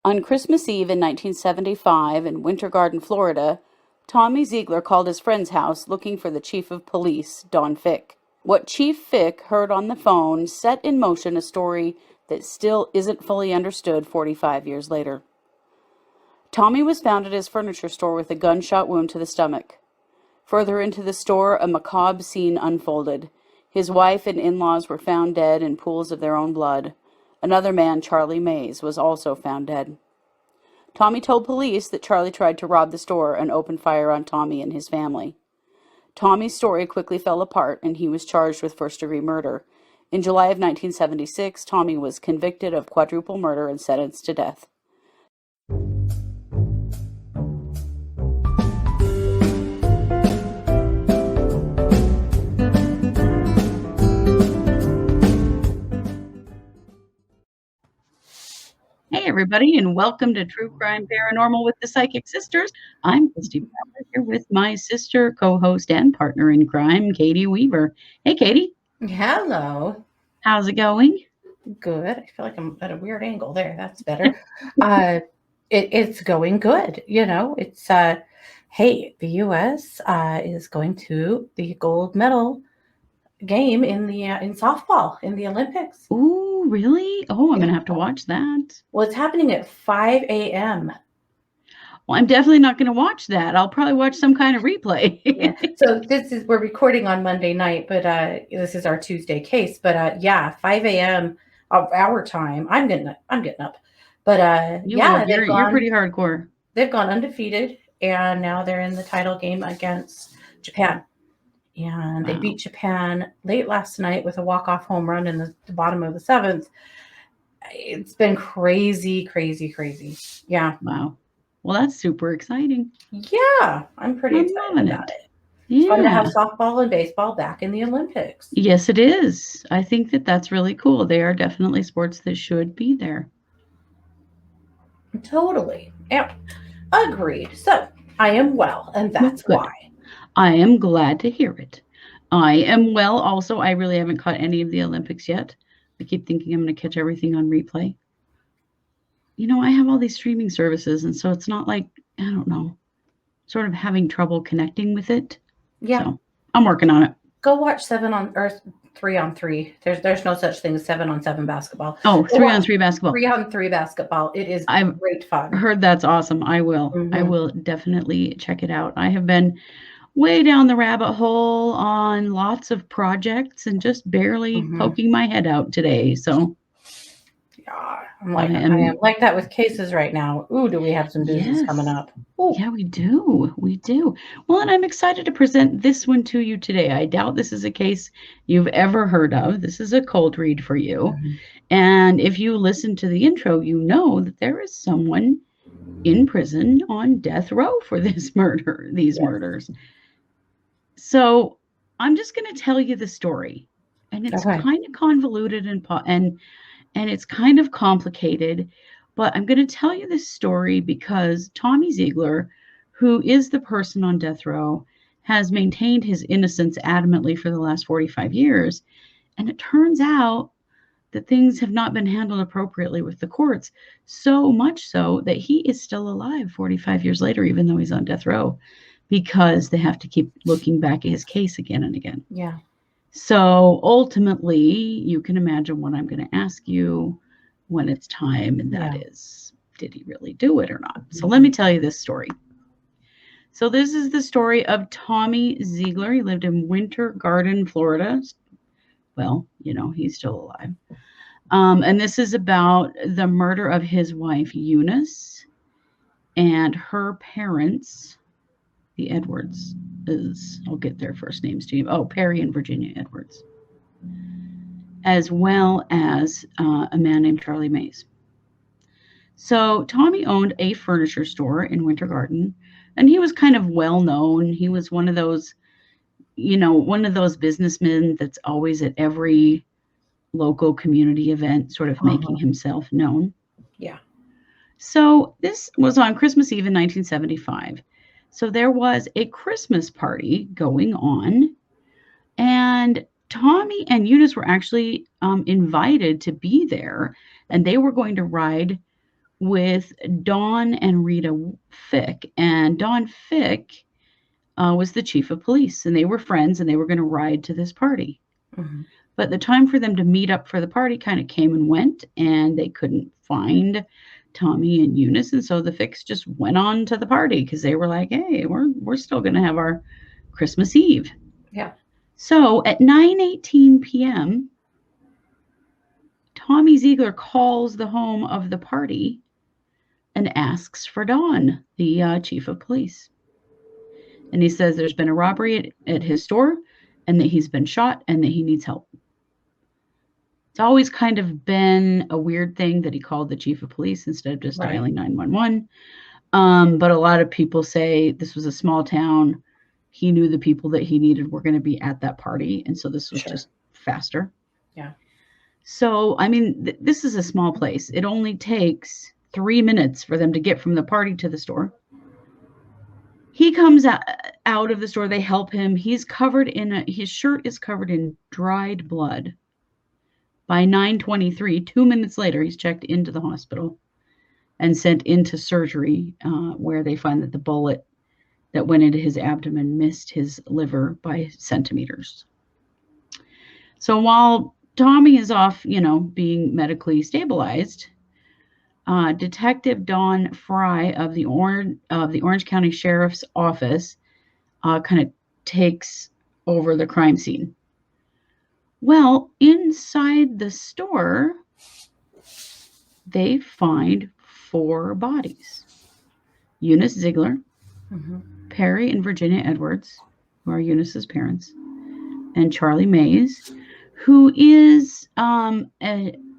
On Christmas Eve in 1975 in Wintergarden, Florida, Tommy Zeigler called his friend's house looking for the chief of police, Don Ficke. What Chief Ficke heard on the phone set in motion a story that still isn't fully understood 45 years later. Tommy was found at his furniture store with a gunshot wound to the stomach. Further into the store, a macabre scene unfolded. His wife and in-laws were found dead in pools of their own blood. Another man, Charlie Mays, was also found dead. Tommy told police that Charlie tried to rob the store and opened fire on Tommy and his family. Tommy's story quickly fell apart, and he was charged with first-degree murder. In July of 1976, Tommy was convicted of quadruple murder and sentenced to death. Hey, everybody, and welcome to True Crime Paranormal with the Psychic Sisters. I'm Christy Bradley here with my sister, co-host, and partner in crime, Katie Weaver. Hey, Katie. Hello. How's it going? Good. I feel like I'm at a weird angle there. That's better. It's going good. You know, it's, hey, the U.S. Is going to the gold medal game in softball in the Olympics. Ooh, really? Oh, I'm going to have to watch that. Well, it's happening at 5 a.m. Well, I'm definitely not going to watch that. I'll probably watch some kind of replay. Yeah. So we're recording on Monday night, but this is our Tuesday case. But 5 a.m. of our time. I'm getting up. But you're pretty hardcore. They've gone undefeated, and now they're in the title game against Japan. And they beat Japan late last night with a walk-off home run in the bottom of the seventh. It's been crazy. Yeah. Wow. Well, that's super exciting. Yeah, I'm pretty excited about it. It's fun to have softball and baseball back in the Olympics. Yes, it is. I think that's really cool. They are definitely sports that should be there. Totally. Yep. Agreed. So I am well, and that's why. I am glad to hear it. I am well also. I really haven't caught any of the Olympics yet. I keep thinking I'm going to catch everything on replay. You know, I have all these streaming services, and so it's not like, I don't know, sort of having trouble connecting with it. Yeah. So I'm working on it. Go watch 3-on-3. There's no such thing as 7-on-7 basketball. Oh, 3-on-3 basketball. 3-on-3 basketball. It is great fun. I heard that's awesome. I will. I will definitely check it out. I have been way down the rabbit hole on lots of projects and just barely poking my head out today. So yeah, I am like that with cases right now. Ooh, do we have some business coming up? Ooh. Yeah, we do. Well, and I'm excited to present this one to you today. I doubt this is a case you've ever heard of. This is a cold read for you. And if you listen to the intro, you know that there is someone in prison on death row for these murders. So I'm just going to tell you the story, and it's kind of convoluted and it's kind of complicated, but I'm going to tell you this story because Tommy Zeigler, who is the person on death row, has maintained his innocence adamantly for the last 45 years. And it turns out that things have not been handled appropriately with the courts, so much so that he is still alive 45 years later, even though he's on death row, because they have to keep looking back at his case again and again. Yeah. So ultimately, you can imagine what I'm going to ask you when it's time, and that is, did he really do it or not? So let me tell you this story. So this is the story of Tommy Zeigler. He lived in Wintergarden, Florida. Well, you know, he's still alive. And this is about the murder of his wife, Eunice, and her parents, the Edwards. I'll get their first names to you. Oh, Perry and Virginia Edwards, as well as a man named Charlie Mays. So Tommy owned a furniture store in Wintergarden, and he was kind of well known. He was one of those businessmen that's always at every local community event, sort of making himself known. Yeah. So this was on Christmas Eve in 1975. So there was a Christmas party going on, and Tommy and Eunice were actually invited to be there, and they were going to ride with Dawn and Rita Ficke. And Dawn Ficke was the chief of police, and they were friends, and they were going to ride to this party. Mm-hmm. But the time for them to meet up for the party kind of came and went, and they couldn't find Tommy and Eunice, and so the Fickes just went on to the party because they were like, "Hey, we're still going to have our Christmas Eve." Yeah. So at 9:18 p.m., Tommy Zeigler calls the home of the party and asks for Dawn, the chief of police. And he says there's been a robbery at his store and that he's been shot and that he needs help. It's always kind of been a weird thing that he called the chief of police instead of just dialing 911. But a lot of people say this was a small town. He knew the people that he needed were going to be at that party. And so this was just faster. Yeah. So, I mean, this is a small place. It only takes 3 minutes for them to get from the party to the store. He comes out of the store. They help him. He's covered in his shirt is covered in dried blood. By 9:23, 2 minutes later, he's checked into the hospital and sent into surgery, where they find that the bullet that went into his abdomen missed his liver by centimeters. So while Tommy is off, being medically stabilized, Detective Dawn Fry of the Orange County Sheriff's Office kind of takes over the crime scene. Well, inside the store, they find 4 bodies. Eunice Ziegler, Perry and Virginia Edwards, who are Eunice's parents, and Charlie Mays, who is a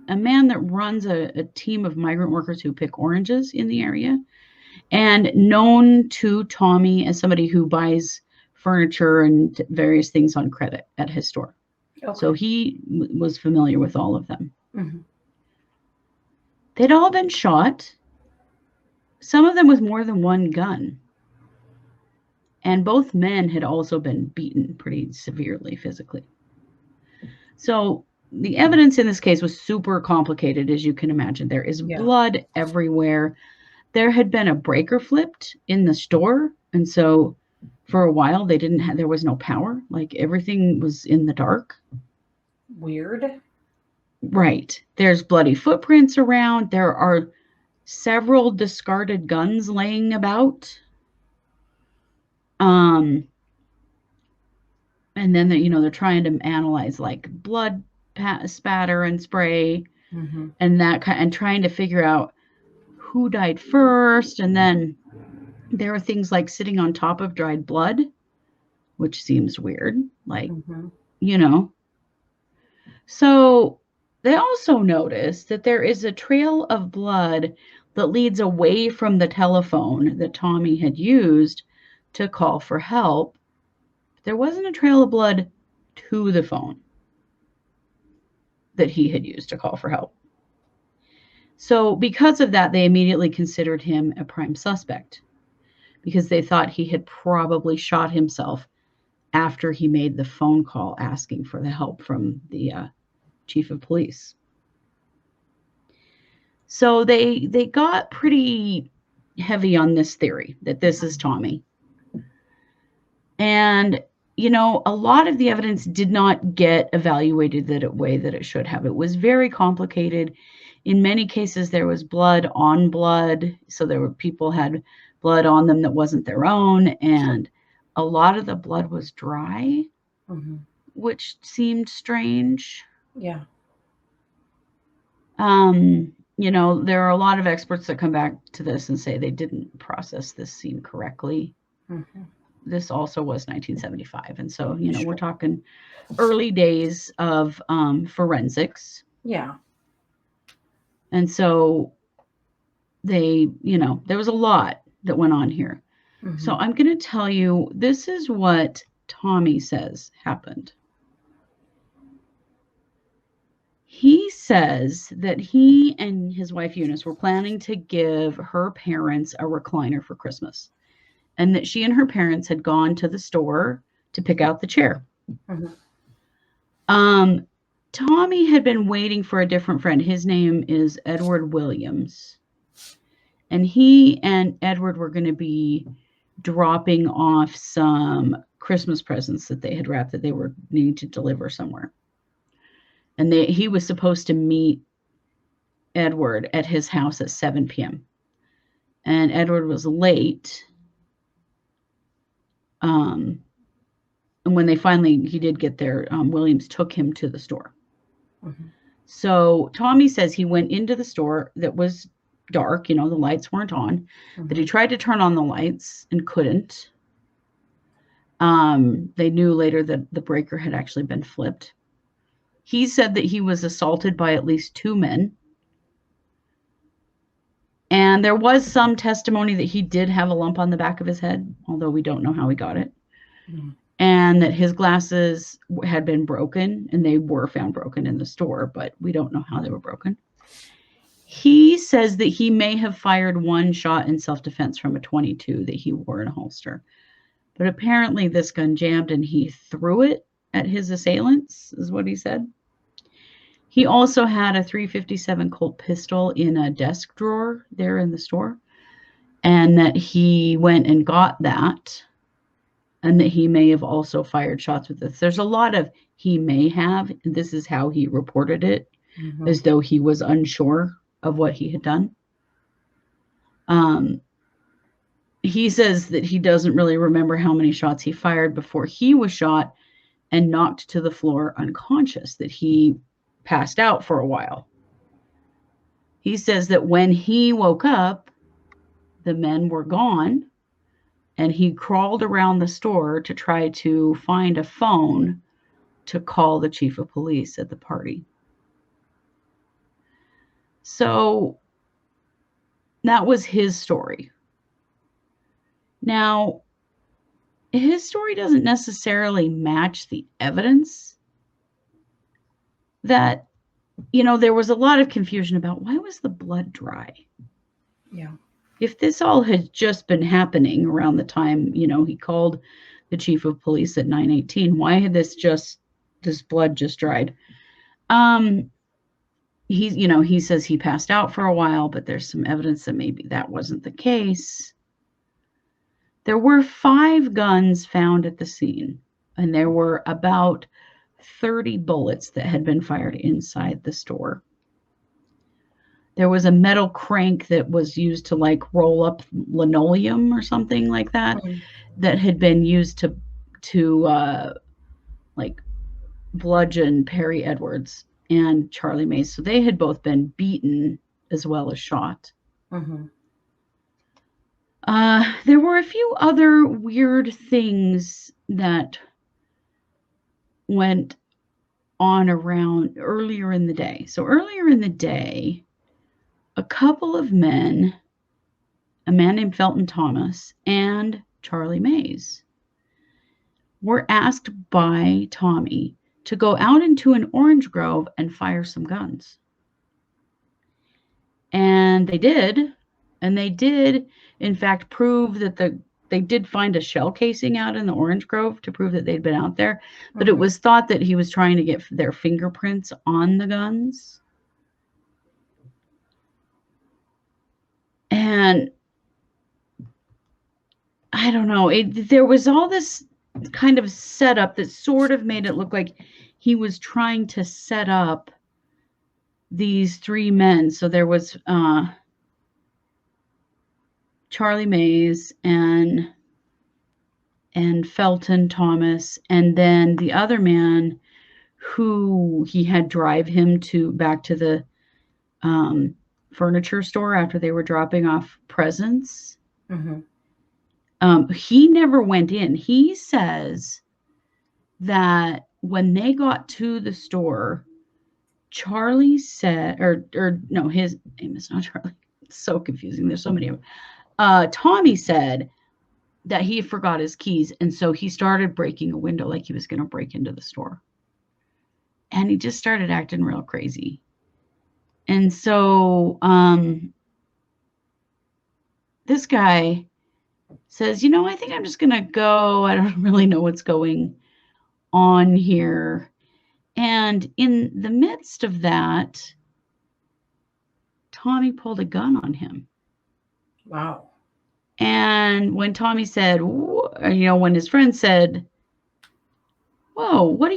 man that runs a team of migrant workers who pick oranges in the area, and known to Tommy as somebody who buys furniture and various things on credit at his store. Okay. So he was familiar with all of them. Mm-hmm. They'd all been shot, some of them with more than one gun. And both men had also been beaten pretty severely physically. So the evidence in this case was super complicated, as you can imagine. There is blood everywhere. There had been a breaker flipped in the store. And so for a while, there was no power. Like everything was in the dark. Weird. Right. There's bloody footprints around. There are several discarded guns laying about. And then they're trying to analyze like blood spatter and spray, and and trying to figure out who died first. And then there are things like sitting on top of dried blood, which seems weird. Like, So they also noticed that there is a trail of blood that leads away from the telephone that Tommy had used to call for help. There wasn't a trail of blood to the phone that he had used to call for help. So because of that, they immediately considered him a prime suspect because they thought he had probably shot himself after he made the phone call asking for the help from the chief of police. So they got pretty heavy on this theory that this is Tommy. And a lot of the evidence did not get evaluated the way that it should have. It was very complicated. In many cases, there was blood on blood. So people had blood on them that wasn't their own. And a lot of the blood was dry, which seemed strange. Yeah. There are a lot of experts that come back to this and say they didn't process this scene correctly. This also was 1975. And so, we're talking early days of forensics. Yeah. And so there was a lot that went on here. So I'm going to tell you, this is what Tommy says happened. He says that he and his wife Eunice were planning to give her parents a recliner for Christmas, and that she and her parents had gone to the store to pick out the chair. Tommy had been waiting for a different friend. His name is Edward Williams. And he and Edward were going to be dropping off some Christmas presents that they had wrapped that they were needing to deliver somewhere. And he was supposed to meet Edward at his house at 7 p.m. And Edward was late. And when he did get there, Williams took him to the store. Mm-hmm. So Tommy says he went into the store that was dark, the lights weren't on, that he tried to turn on the lights and couldn't. They knew later that the breaker had actually been flipped. He said that he was assaulted by at least 2 men. And there was some testimony that he did have a lump on the back of his head, although we don't know how he got it. Mm-hmm. And that his glasses had been broken, and they were found broken in the store, but we don't know how they were broken. He says that he may have fired 1 shot in self-defense from a .22 that he wore in a holster. But apparently this gun jammed and he threw it at his assailants, is what he said. He also had a .357 Colt pistol in a desk drawer there in the store, and that he went and got that, and that he may have also fired shots with this. There's a lot of he may have, and this is how he reported it, as though he was unsure of what he had done. He says that he doesn't really remember how many shots he fired before he was shot and knocked to the floor unconscious, that he passed out for a while. He says that when he woke up, the men were gone, and he crawled around the store to try to find a phone to call the chief of police at the party. So that was his story. Now, his story doesn't necessarily match the evidence. That, there was a lot of confusion about why was the blood dry? Yeah. If this all had just been happening around the time, he called the chief of police at 9:18, why had this blood just dried? He says he passed out for a while, but there's some evidence that maybe that wasn't the case. There were 5 guns found at the scene, and there were about 30 bullets that had been fired inside the store. There was a metal crank that was used to roll up linoleum or something like that, that had been used to bludgeon Perry Edwards and Charlie Mays. So they had both been beaten as well as shot. Mm-hmm. There were a few other weird things that went on around earlier in the day. So earlier in the day, a couple of men, a man named Felton Thomas and Charlie Mays, were asked by Tommy to go out into an orange grove and fire some guns. And they did. And they did, in fact, prove that they did find a shell casing out in the orange grove to prove that they'd been out there. But it was thought that he was trying to get their fingerprints on the guns. And I don't know, there was all this kind of setup that sort of made it look like he was trying to set up these 3 men. So there was Charlie Mays and Felton Thomas, and then the other man who he had drive him back to the furniture store after they were dropping off presents. Mm-hmm. He never went in. He says that when they got to the store, Charlie said, or no, his name is not Charlie. It's so confusing. There's so many of them. Tommy said that he forgot his keys, and so he started breaking a window like he was going to break into the store. And he just started acting real crazy. And so this guy says, I think I'm just going to go. I don't really know what's going on here. And in the midst of that, Tommy pulled a gun on him. Wow. And when Tommy said, when his friend said, "Whoa, what are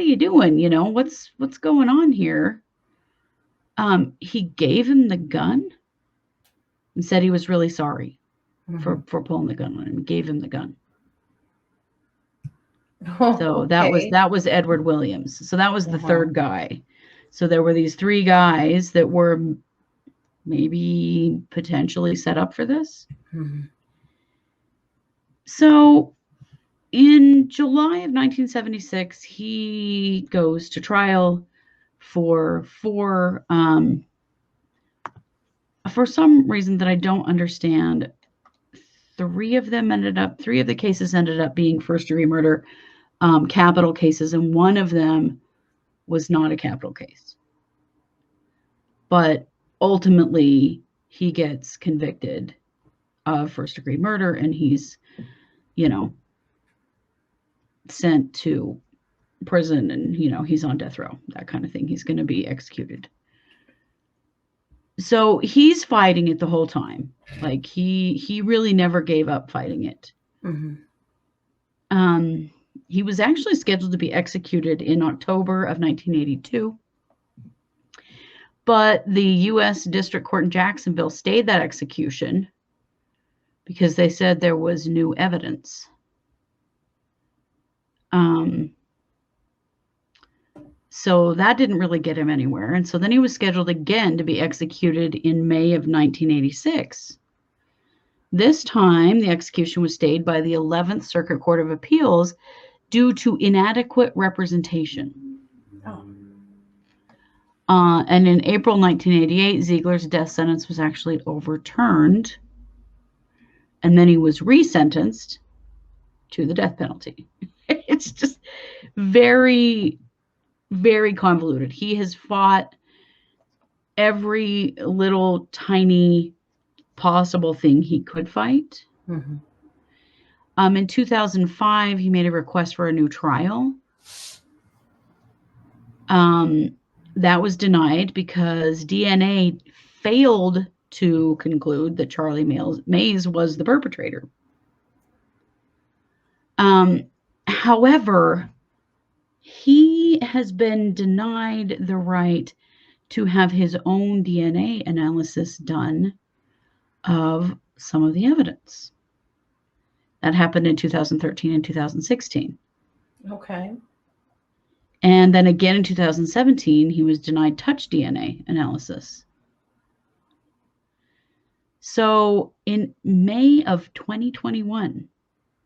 you doing? What's going on here?" He gave him the gun and said he was really sorry for pulling the gun on him. He gave him the gun. So Okay. that was Edward Williams. So that was the third guy. So there were these three guys that were maybe potentially set up for this. So in July of 1976, he goes to trial for some reason that I don't understand. Three of the cases ended up being first-degree murder, capital cases, and one of them was not a capital case. But ultimately, he gets convicted of first-degree murder, and he's, sent to prison, and, he's on death row, that kind of thing. He's going to be executed. So he's fighting it the whole time. Like he really never gave up fighting it. He was actually scheduled to be executed in October of 1982. But the U.S. District Court in Jacksonville stayed that execution because they said there was new evidence. So that didn't really get him anywhere. And so then he was scheduled again to be executed in May of 1986. This time, the execution was stayed by the 11th Circuit Court of Appeals due to inadequate representation. And in April 1988, Ziegler's death sentence was actually overturned. And then he was resentenced to the death penalty. It's just very, very convoluted. He has fought every little tiny possible thing he could fight. In 2005, he made a request for a new trial. That was denied because DNA failed to conclude that Charlie Mays was the perpetrator. However, he has been denied the right to have his own DNA analysis done of some of the evidence. That happened in 2013 and 2016. Okay. And then again in 2017, he was denied touch DNA analysis. So in May of 2021,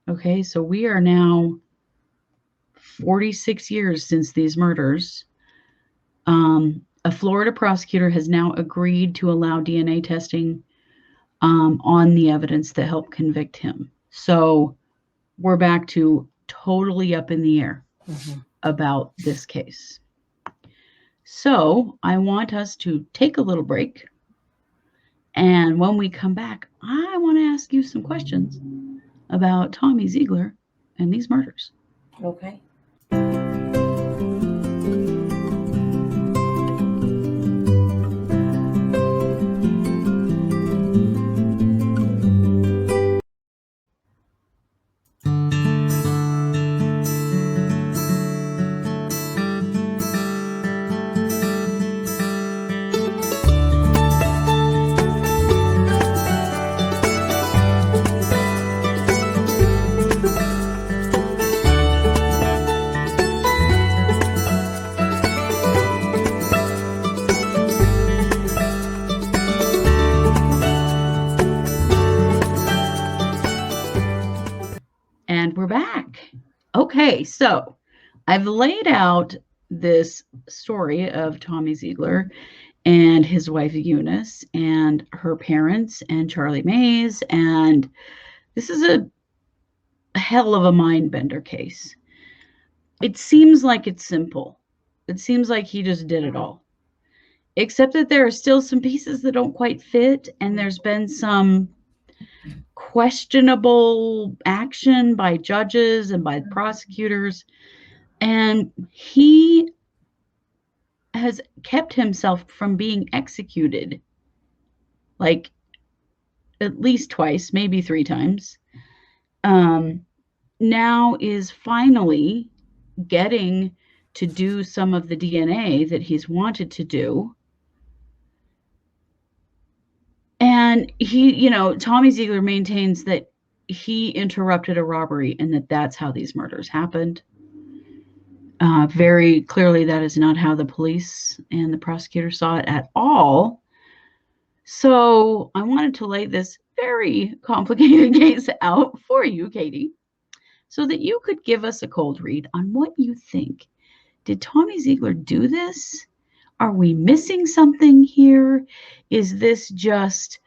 okay, so we are now 46 years since these murders. A Florida prosecutor has now agreed to allow DNA testing on the evidence that helped convict him. So we're back to totally up in the air about this case. So I want us to take a little break. And when we come back, I want to ask you some questions about Tommy Zeigler and these murders. Okay. And we're back. Okay, so I've laid out this story of Tommy Zeigler and his wife Eunice and her parents and Charlie Mays, and this is a hell of a mind bender case. It seems like it's simple. It seems like he just did it all. Except that there are still some pieces that don't quite fit, and there's been some questionable action by judges and by prosecutors, and he has kept himself from being executed. Like, at least twice, maybe 3 times, um, now is finally getting to do some of the DNA that he's wanted to do. And Tommy Zeigler maintains that he interrupted a robbery and that that's how these murders happened. Very clearly, that is not how the police and the prosecutor saw it at all. So I wanted to lay this very complicated case out for you, Katie, so that you could give us a cold read on what you think. Did Tommy Zeigler do this? Are we missing something here? Is this just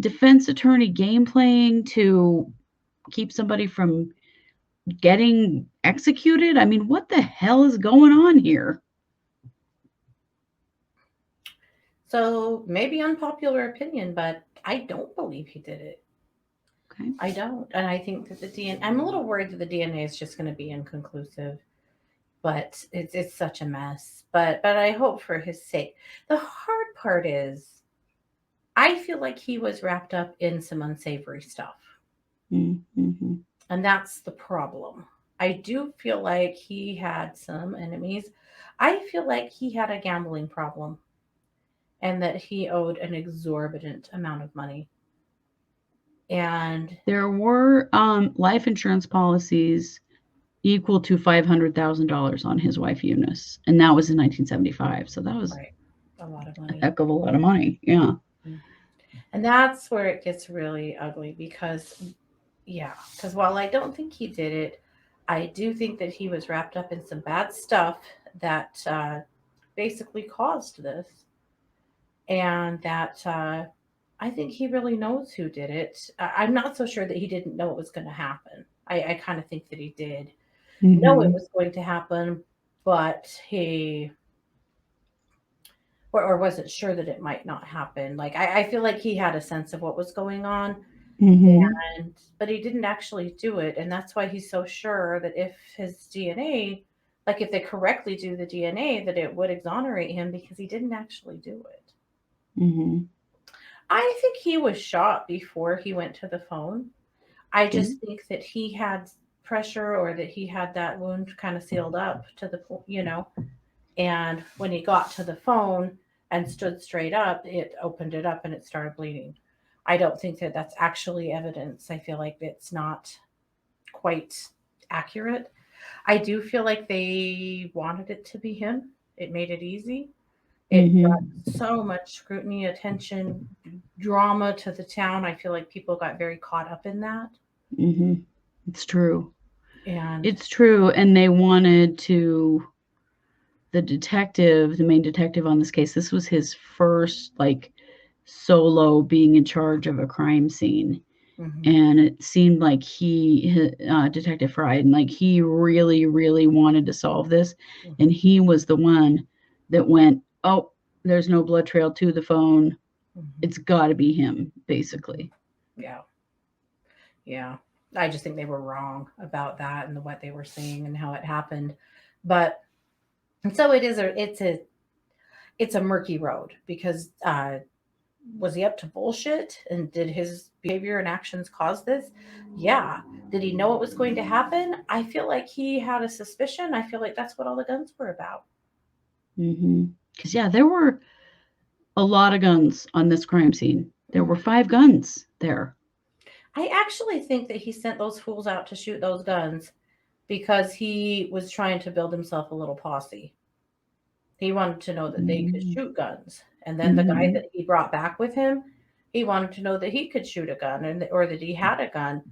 defense attorney game playing to keep somebody from getting executed? I mean, what the hell is going on here? So maybe unpopular opinion, but I don't believe he did it. Okay. I don't. And I think that the DNA, I'm a little worried that the DNA is just going to be inconclusive, but it's such a mess. But I hope for his sake. The hard part is I feel like he was wrapped up in some unsavory stuff. Mm-hmm. And that's the problem. I do feel like he had some enemies. I feel like he had a gambling problem and that he owed an exorbitant amount of money. And there were life insurance policies equal to $500,000 on his wife Eunice, and that was in 1975. So that was right, a lot of money. A heck of a lot of money. Yeah. And that's where it gets really ugly because while I don't think he did it, I do think that he was wrapped up in some bad stuff that basically caused this, and that I think he really knows who did it. I'm not so sure that he didn't know it was going to happen. I kind of think that he did know it was going to happen, but he or wasn't sure that it might not happen. Like I feel like he had a sense of what was going on, but he didn't actually do it, and that's why he's so sure that if his DNA, like if they correctly do the DNA, that it would exonerate him because he didn't actually do it. I think he was shot before he went to the phone. I just think that he had pressure or that he had that wound kind of sealed up to the, and when he got to the phone and stood straight up, it opened it up and it started bleeding. I don't think that that's actually evidence. I feel like it's not quite accurate. I do feel like they wanted it to be him. It made it easy. It brought so much scrutiny, attention, drama to the town. I feel like people got very caught up in that. It's true. And it's true. And they wanted to, the main detective on this case, this was his first solo being in charge of a crime scene. And it seemed like Detective Fried, and he really, really wanted to solve this. And he was the one that went, oh, there's no blood trail to the phone. It's got to be him, basically. Yeah. I just think they were wrong about that and what they were saying and how it happened. But so it's a murky road because was he up to bullshit, and did his behavior and actions cause this? Yeah. Did he know what was going to happen? I feel like he had a suspicion. I feel like that's what all the guns were about. Because there were a lot of guns on this crime scene. There were 5 guns there. I actually think that he sent those fools out to shoot those guns because he was trying to build himself a little posse. He wanted to know that they could shoot guns. And then the guy that he brought back with him, he wanted to know that he could shoot a gun or that he had a gun.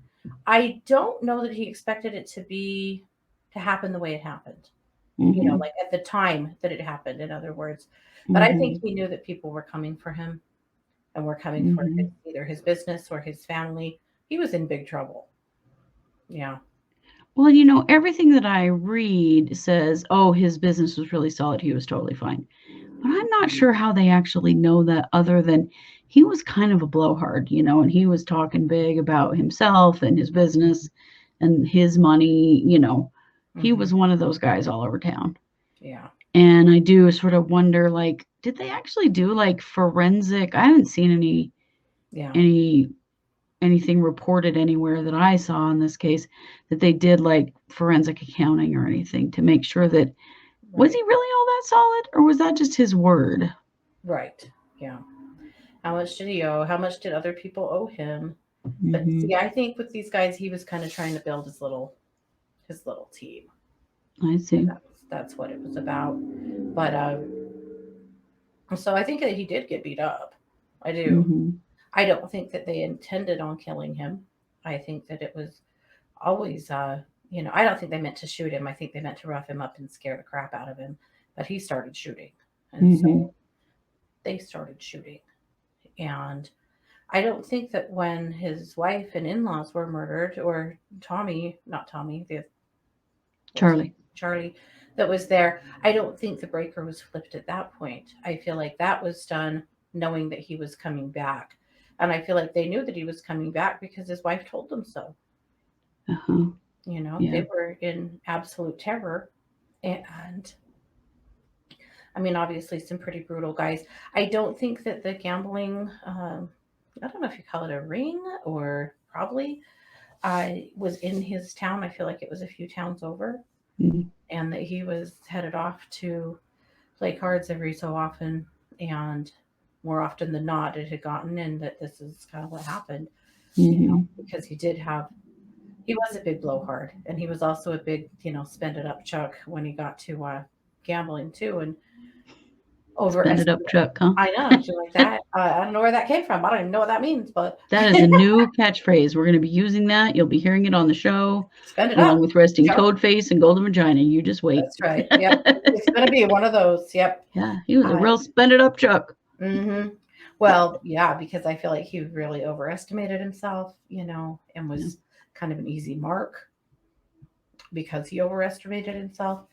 I don't know that he expected it to happen the way it happened. Like at the time that it happened, in other words. But I think he knew that people were coming for him and were coming for either his business or his family. He was in big trouble. Yeah. Well, everything that I read says, oh, his business was really solid. He was totally fine. But I'm not sure how they actually know that, other than he was kind of a blowhard, and he was talking big about himself and his business and his money. He was one of those guys all over town. Yeah. And I do sort of wonder, did they actually do forensic? I haven't seen any Yeah. anything reported anywhere that I saw in this case that they did like forensic accounting or anything to make sure that was Right. he really all that solid or was that just his word? Right. Yeah. How much did he owe? How much did other people owe him? But Hmm. see, I think with these guys, he was kind of trying to build his little team, I and see. that's what it was about. But so I think that he did get beat up. I do. Hmm. I don't think that they intended on killing him. I think that it was always, I don't think they meant to shoot him. I think they meant to rough him up and scare the crap out of him. But he started shooting, and so Hmm. they started shooting, and I don't think that when his wife and in-laws were murdered, or Tommy, not Tommy, the what was Charlie. Charlie, that was there, I don't think the breaker was flipped at that point. I feel like that was done knowing that he was coming back, and I feel like they knew that he was coming back because his wife told them so. Uh-huh. They Yeah. were in absolute terror, and I mean, obviously, some pretty brutal guys. I don't think that the gambling, I don't know if you call it a ring or probably, was in his town. I feel like it was a few towns over, Mhm. and that he was headed off to play cards every so often, and more often than not, it had gotten, and that this is kind of what happened, Mhm. because he was a big blowhard, and he was also a big, spend it up Chuck when he got to gambling too, and Spend it up, overestimate. Chuck, huh? I know, do you like that? I don't know where that came from. I don't even know what that means, but That is a new catchphrase. We're going to be using that. You'll be hearing it on the show, spend it along up, with resting Chuck. toad face and golden vagina. You just wait. That's right. Yep. It's going to be one of those. Yep. Yeah, he was a Uh, real spend it up Chuck. hmm Well, yeah, because I feel like he really overestimated himself, and Yeah. was kind of an easy mark because he overestimated himself.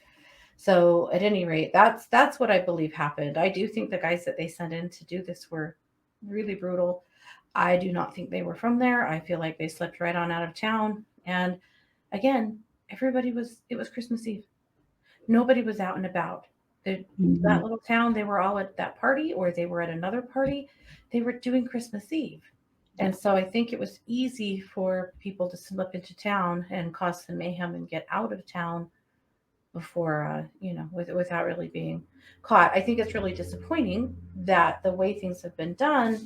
So at any rate, that's what I believe happened. I do think the guys that they sent in to do this were really brutal. I do not think they were from there. I feel like they slept right on out of town. And again, it was Christmas Eve. Nobody was out and about. The, that Mhm. little town, they were all at that party or they were at another party. They were doing Christmas Eve. Yeah. And so I think it was easy for people to slip into town and cause some mayhem and get out of town before, without really being caught. I think it's really disappointing that the way things have been done,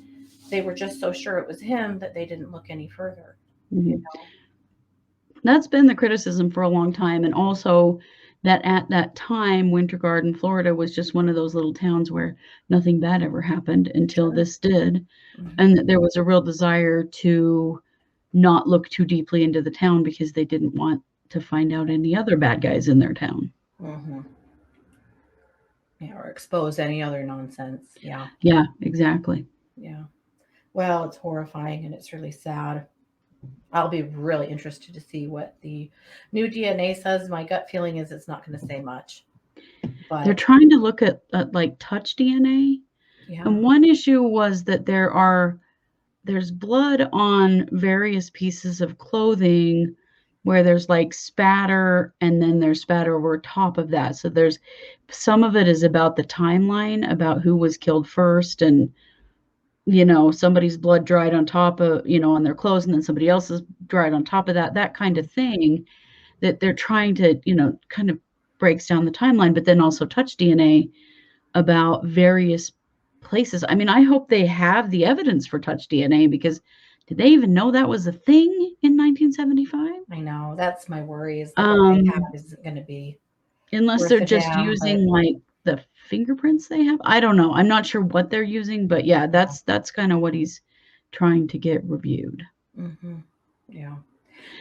they were just so sure it was him that they didn't look any further. You Mhm. know? That's been the criticism for a long time, and also that at that time, Wintergarden, Florida, was just one of those little towns where nothing bad ever happened until Sure. this did, Hmm. and that there was a real desire to not look too deeply into the town because they didn't want to find out any other bad guys in their town. Hmm. Yeah, or expose any other nonsense. Yeah, Yeah, exactly. yeah. Well, it's horrifying and it's really sad. I'll be really interested to see what the new DNA says. My gut feeling is it's not going to say much, They're but trying to look at like touch DNA, yeah, and one issue was that there's blood on various pieces of clothing where there's like spatter and then there's spatter over top of that. So there's some of it is about the timeline about who was killed first and somebody's blood dried on top of, on their clothes and then somebody else's dried on top of that kind of thing that they're trying to, kind of breaks down the timeline, but then also touch DNA about various places. I mean, I hope they have the evidence for touch DNA because did they even know that was a thing in 1975? I know that's my worry is that what they have Um, isn't going to be Unless worth they're a just damn. But using like the fingerprints they have. I don't know. I'm not sure what they're using, but yeah, that's kind of what he's trying to get reviewed. hmm, yeah. And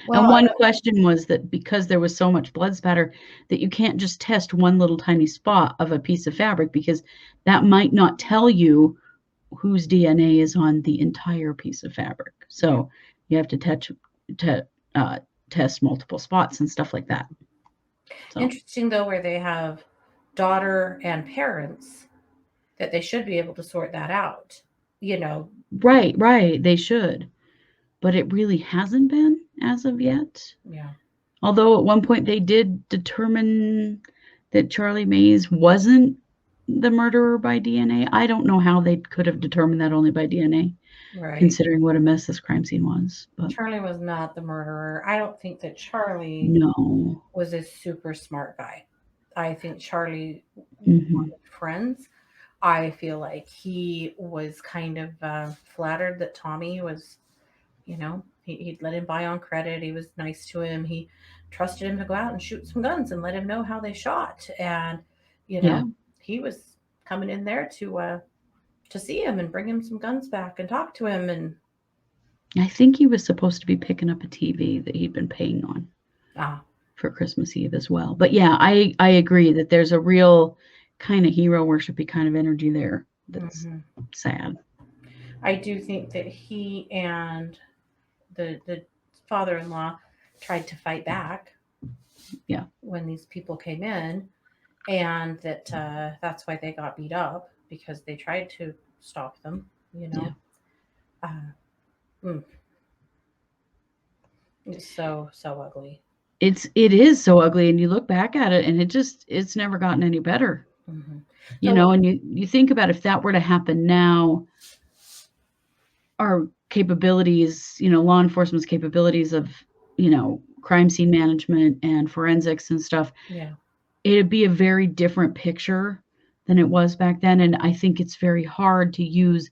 Well, I one don't. question was that because there was so much blood spatter, that you can't just test one little tiny spot of a piece of fabric because that might not tell you whose DNA is on the entire piece of fabric. Yeah. So you have to te- test multiple spots and stuff like that. So Interesting though, where they have daughter and parents, that they should be able to sort that out. You know. right, right, they should, but it really hasn't been as of yet. Yeah. Although at one point they did determine that Charlie Mays wasn't the murderer by DNA. I don't know how they could have determined that only by DNA. Right. considering what a mess this crime scene was. But Charlie was not the murderer. I don't think that Charlie no. was a super smart guy. I think Charlie Hmm. wanted friends. I feel like he was kind of flattered that Tommy was, he'd let him buy on credit. He was nice to him. He trusted him to go out and shoot some guns and let him know how they shot. And, Yeah. he was coming in there to see him and bring him some guns back and talk to him. And I think he was supposed to be picking up a TV that he'd been paying on ah, for Christmas Eve as well. But yeah, I agree that there's a real kind of hero worshipy kind of energy there that's mhm. sad. I do think that he and the father-in-law tried to fight back. Yeah. When these people came in, and that's why they got beat up because they tried to stop them. You Yeah. know, uh, mm, it's so ugly. It is so ugly, and you look back at it and it's never gotten any better. Hmm. You So know, and you think about if that were to happen now, our capabilities, law enforcement's capabilities of, crime scene management and forensics and stuff, yeah, it'd be a very different picture than it was back then. And I think it's very hard to use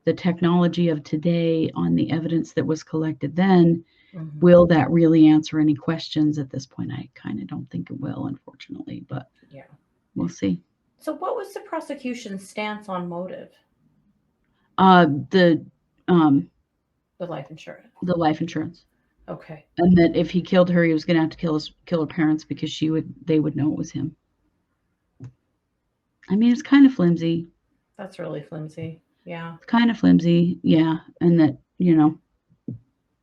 the technology of today on the evidence that was collected then. hmm, Will that really answer any questions at this point? I kind of don't think it will, unfortunately, but yeah. we'll see. So what was the prosecution's stance on motive? Uh, the um, The life insurance. the life insurance, Okay, and that if he killed her, he was going to have to kill her parents because they would know it was him. I mean, it's kind of flimsy. that's really flimsy. Yeah, It's kind of flimsy, yeah, and that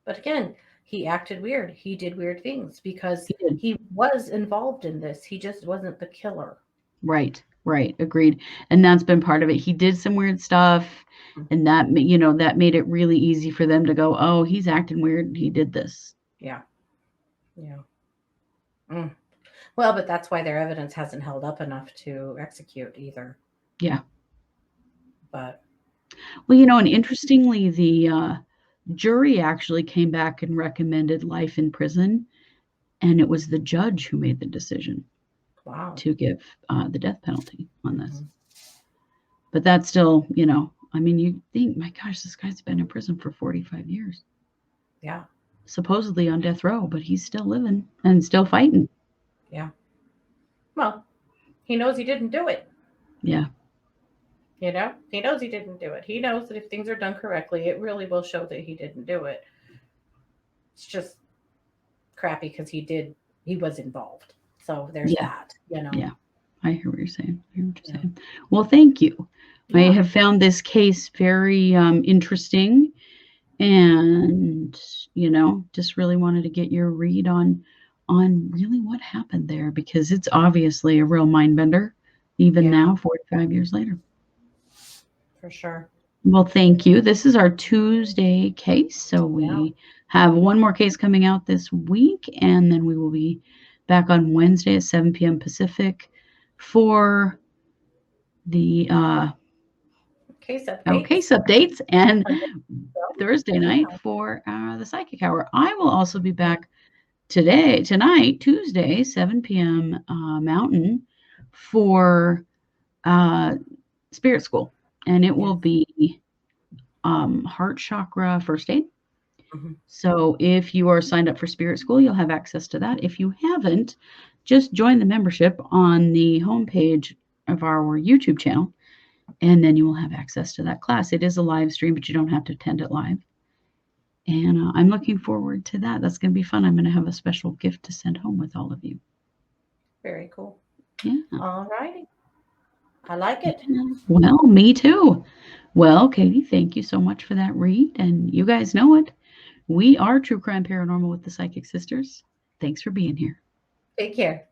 but again, he acted weird. He did weird things because he did. he was involved in this. He just wasn't the killer. Right, right, agreed. And that's been part of it. He did some weird stuff, and that made it really easy for them to go, "Oh, he's acting weird. He did this." Yeah, yeah. Mm. Well, but that's why their evidence hasn't held up enough to execute either. Yeah. But Well, and interestingly, the jury actually came back and recommended life in prison, and it was the judge who made the decision wow. to give the death penalty on this. Hmm. But that's still, I mean, you think, my gosh, this guy's been in prison for 45 years, Yeah, supposedly on death row, but he's still living and still fighting. yeah. Well, he knows he didn't do it. Yeah. He knows he didn't do it. He knows that if things are done correctly, it really will show that he didn't do it. It's just crappy because he was involved. So there's Yeah. that. Yeah. I hear what you're saying. Yeah. Well, thank you. I Yeah. have found this case very interesting, and just really wanted to get your read on really what happened there, because it's obviously a real mind bender even Yeah, now 45 years later. for sure. Well, thank you. This is our Tuesday case, so Yeah. we have one more case coming out this week, and then we will be back on Wednesday at 7 p.m. Pacific for the Case our updates. case updates, and And so, Thursday night yeah. for the Psychic Hour. I will also be back tonight, Tuesday, 7 p.m. Mountain for Spirit School, and it will Yes. be heart chakra first aid. Hmm. So if you are signed up for Spirit School, you'll have access to that. If you haven't, just join the membership on the homepage of our YouTube channel, and then you will have access to that class. It is a live stream, but you don't have to attend it live. And I'm looking forward to that. That's going to be fun. I'm going to have a special gift to send home with all of you. Very cool. Yeah. All righty. I like it. Well, me too. Well, Katie, thank you so much for that read. And you guys know it. We are True Crime Paranormal with the Psychic Sisters. Thanks for being here. Take care.